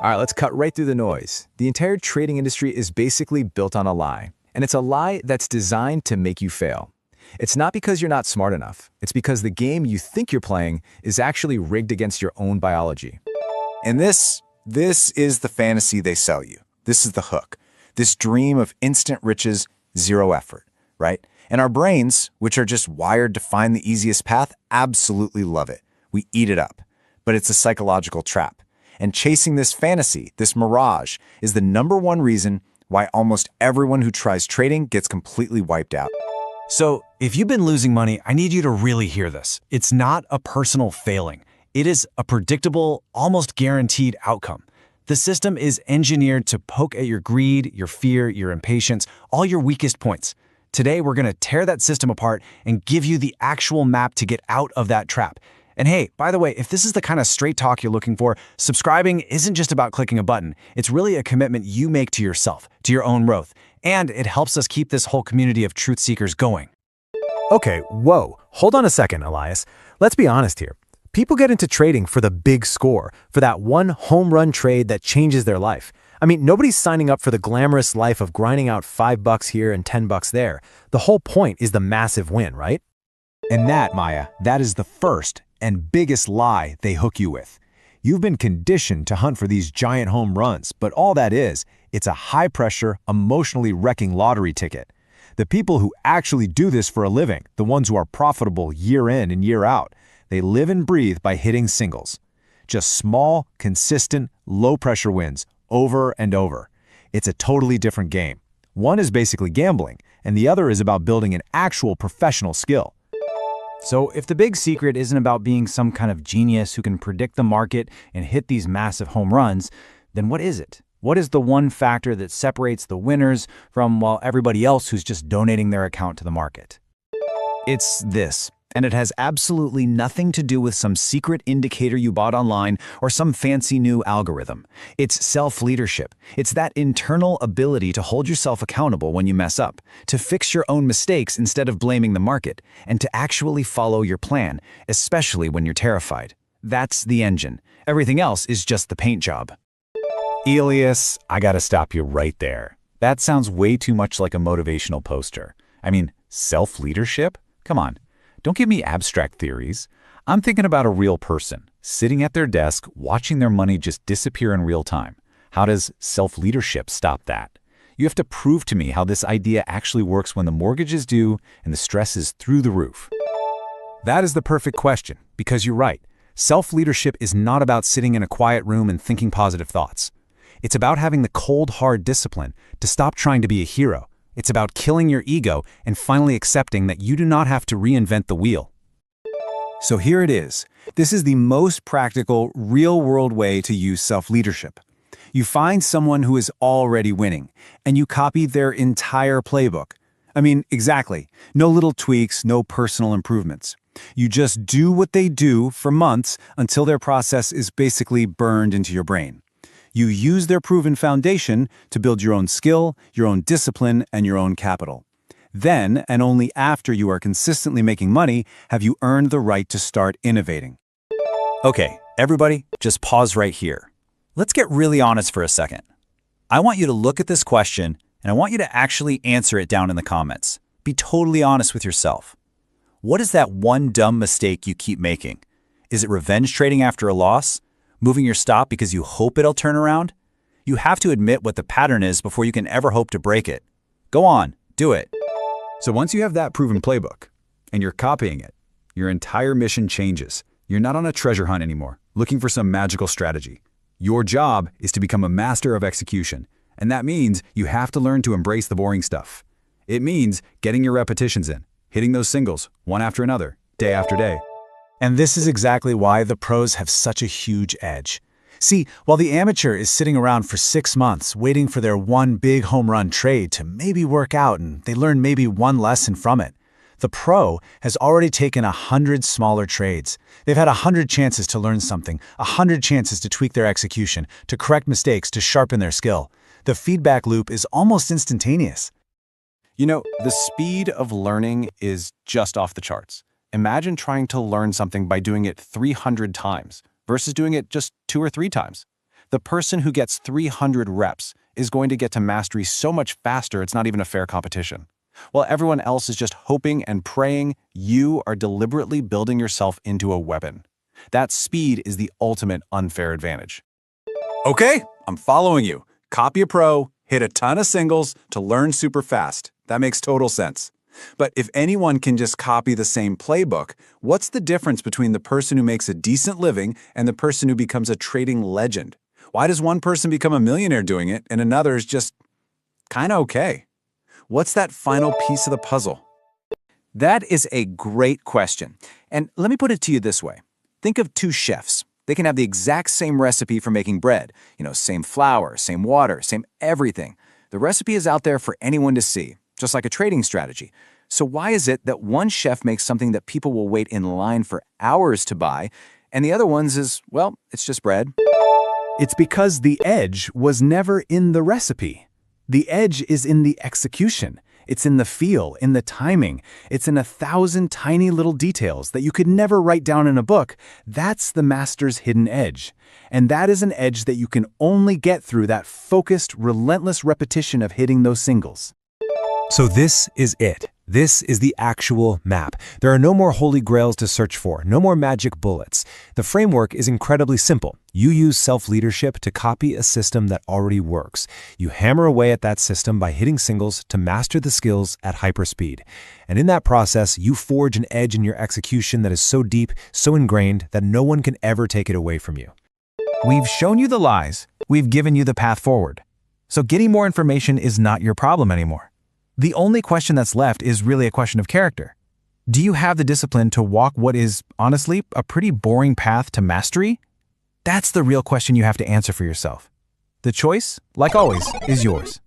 All right, let's cut right through the noise. The entire trading industry is basically built on a lie, and it's a lie that's designed to make you fail. It's not because you're not smart enough. It's because the game you think you're playing is actually rigged against your own biology. And this is the fantasy they sell you. This is the hook. This dream of instant riches, zero effort, right? And our brains, which are just wired to find the easiest path, absolutely love it. We eat it up. But it's a psychological trap. And chasing this fantasy, this mirage, is the #1 reason why almost everyone who tries trading gets completely wiped out. So, if you've been losing money, I need you to really hear this. It's not a personal failing. It is a predictable, almost guaranteed outcome. The system is engineered to poke at your greed, your fear, your impatience, all your weakest points. Today, we're going to tear that system apart and give you the actual map to get out of that trap. And hey, by the way, if this is the kind of straight talk you're looking for, subscribing isn't just about clicking a button. It's really a commitment you make to yourself, to your own growth. And it helps us keep this whole community of truth seekers going. Okay, whoa, hold on a second, Elias. Let's be honest here. People get into trading for the big score, for that one home run trade that changes their life. I mean, nobody's signing up for the glamorous life of grinding out $5 here and $10 there. The whole point is the massive win, right? And that, Maya, that is the first and biggest lie they hook you with. You've been conditioned to hunt for these giant home runs, but all that is, it's a high-pressure, emotionally wrecking lottery ticket. The people who actually do this for a living, the ones who are profitable year in and year out, they live and breathe by hitting singles. Just small, consistent, low-pressure wins, over and over. It's a totally different game. One is basically gambling, and the other is about building an actual professional skill. So if the big secret isn't about being some kind of genius who can predict the market and hit these massive home runs, then what is it? What is the one factor that separates the winners from, well, everybody else who's just donating their account to the market? It's this. And it has absolutely nothing to do with some secret indicator you bought online or some fancy new algorithm. It's self-leadership. It's that internal ability to hold yourself accountable when you mess up, to fix your own mistakes instead of blaming the market, and to actually follow your plan, especially when you're terrified. That's the engine. Everything else is just the paint job. Elias, I gotta stop you right there. That sounds way too much like a motivational poster. I mean, self-leadership? Come on. Don't give me abstract theories. I'm thinking about a real person, sitting at their desk, watching their money just disappear in real time. How does self-leadership stop that? You have to prove to me how this idea actually works when the mortgage is due and the stress is through the roof. That is the perfect question, because you're right. Self-leadership is not about sitting in a quiet room and thinking positive thoughts. It's about having the cold, hard discipline to stop trying to be a hero. It's about killing your ego and finally accepting that you do not have to reinvent the wheel. So here it is. This is the most practical, real-world way to use self-leadership. You find someone who is already winning, and you copy their entire playbook. I mean, exactly. No little tweaks, no personal improvements. You just do what they do for months until their process is basically burned into your brain. You use their proven foundation to build your own skill, your own discipline, and your own capital. Then, and only after you are consistently making money, have you earned the right to start innovating. Okay, everybody, just pause right here. Let's get really honest for a second. I want you to look at this question, and I want you to actually answer it down in the comments. Be totally honest with yourself. What is that one dumb mistake you keep making? Is it revenge trading after a loss? Moving your stop because you hope it'll turn around? You have to admit what the pattern is before you can ever hope to break it. Go on, do it. So once you have that proven playbook, and you're copying it, your entire mission changes. You're not on a treasure hunt anymore, looking for some magical strategy. Your job is to become a master of execution, and that means you have to learn to embrace the boring stuff. It means getting your repetitions in, hitting those singles, one after another, day after day. And this is exactly why the pros have such a huge edge. See, while the amateur is sitting around for 6 months waiting for their one big home run trade to maybe work out and they learn maybe one lesson from it, the pro has already taken 100 smaller trades. They've had 100 chances to learn something, 100 chances to tweak their execution, to correct mistakes, to sharpen their skill. The feedback loop is almost instantaneous. You know, the speed of learning is just off the charts. Imagine trying to learn something by doing it 300 times versus doing it just 2 or 3 times. The person who gets 300 reps is going to get to mastery so much faster it's not even a fair competition. While everyone else is just hoping and praying, you are deliberately building yourself into a weapon. That speed is the ultimate unfair advantage. Okay, I'm following you. Copy a pro, hit a ton of singles to learn super fast. That makes total sense. But if anyone can just copy the same playbook, what's the difference between the person who makes a decent living and the person who becomes a trading legend? Why does one person become a millionaire doing it and another is just kind of okay? What's that final piece of the puzzle? That is a great question. And let me put it to you this way. Think of two chefs. They can have the exact same recipe for making bread. Same flour, same water, same everything. The recipe is out there for anyone to see, just like a trading strategy. So why is it that one chef makes something that people will wait in line for hours to buy, and the other one's is, well, it's just bread? It's because the edge was never in the recipe. The edge is in the execution. It's in the feel, in the timing. It's in 1,000 tiny little details that you could never write down in a book. That's the master's hidden edge. And that is an edge that you can only get through that focused, relentless repetition of hitting those singles. So this is it. This is the actual map. There are no more holy grails to search for, no more magic bullets. The framework is incredibly simple. You use self-leadership to copy a system that already works. You hammer away at that system by hitting singles to master the skills at hyperspeed. And in that process, you forge an edge in your execution that is so deep, so ingrained, that no one can ever take it away from you. We've shown you the lies. We've given you the path forward. So getting more information is not your problem anymore. The only question that's left is really a question of character. Do you have the discipline to walk what is, honestly, a pretty boring path to mastery? That's the real question you have to answer for yourself. The choice, like always, is yours.